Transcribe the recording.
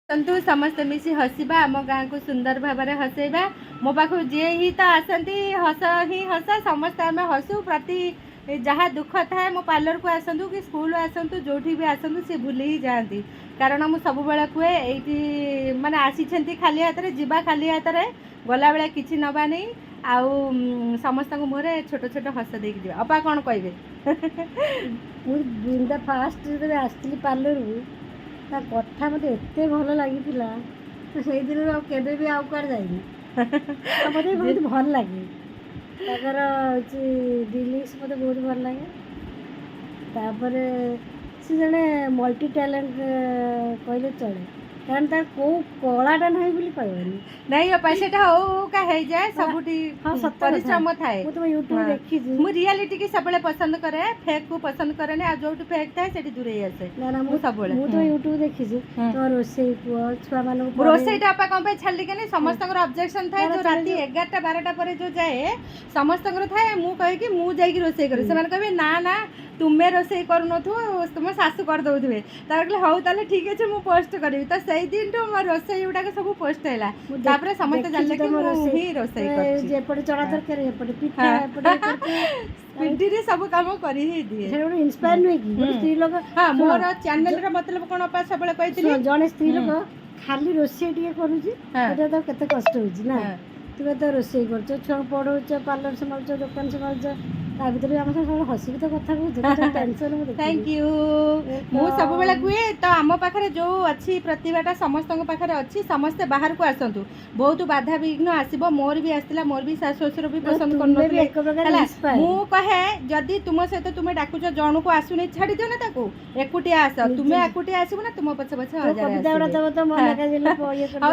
सन्तु समस्त मिसी हसवा आम गाँ को सुंदर भाव में हसैबा मो पाख जी ही तो आसती हस ही हस समस्त आम हसू प्रति जहाँ दुख थाए मो पार्लर को आसतु कि स्कूल आसतु जो भी आसतु सी भूली ही जाती कारण मुझे सब बेले कहे ये माने आसी खाली हाथ में जीवा खाली हाथ में गला बेला किसी नवा नहीं आउ समस्त मुहर छोट छोट हस देकी जा अपा कौन कहे मुझे फास्ट जो आसती पार्लर ता कथा मत एत भल लगी तो से दिन केबे भी आउ कुआड़े जाइनी मत बहुत भल लगे ताकर डिलिंग्स मत बहुत भल लगे तापर से जड़े मल्टी टैलेंट कहले चले कारण तार को कलाटा नहीं बोली कहबनी नहीं पैसाटा हो का है जाए सबुठी हाँ सत्य परिश्रम थाए मु तुम यूट्यूब देखी मु रियलिटी की सब पसंद करे फेक को पसंद करे आ जो फेक थाए सेठी दूरे आसे ना ना मु सब मु तो यूट्यूब देखी तो रोसई को छुआ मानु रोसईटा आपा कौन छाड़ी के समस्त ऑब्जेक्शन थाए जो राति 11टा 12टा पर जो जाए समस्त थाए मु कहे कि मु जाई रोसई करे से माने कहबे ना ना तुम्हें रोसई करनथु तुम सासु कर दउथबे ता कहले हौ ताले ठीक अछि मु पोस्ट करबी त सही दिन तो मोर रोसई उडा के सब पोस्ट हैला तापरे समस्त जानले कि मु ही रोसई करछि जे पड़े चढ़ा तरकारी एपटे पिठा एपटे पिंडी रे सब काम करी ही दिए से इंस्पायर नहीं की स्त्री लोग हां मोर चैनल रे मतलब कोन अपा सबले कहतिली जने स्त्री लोग खाली रोसई टिके करूची एटा तो केते कष्ट होची ना तुम तो रोसई करछ छुआ पढ़ौछ पार्लर संभालछ दुकान संभालछ ता भीतर हम सब हसी तो कथा कहू टेंशन मु थैंक यू मु सब बेला कुए तो आम पाखरे जो अच्छी प्रतिभाटा समस्त पाखरे अच्छी समस्ते बाहर को आसतु बहुत बाधा विघ्न आसीबो मोर भी आसला मोर भी सास ससुर भी पसंद करन मु कहे जदी तुम सहित तुम डाकुछ जणु को आसुनी छाडी दियो ना ताको एकुटिया आस तुमे एकुटिया आसीबो ना तुम पछ पछ हजार कविता तो मन का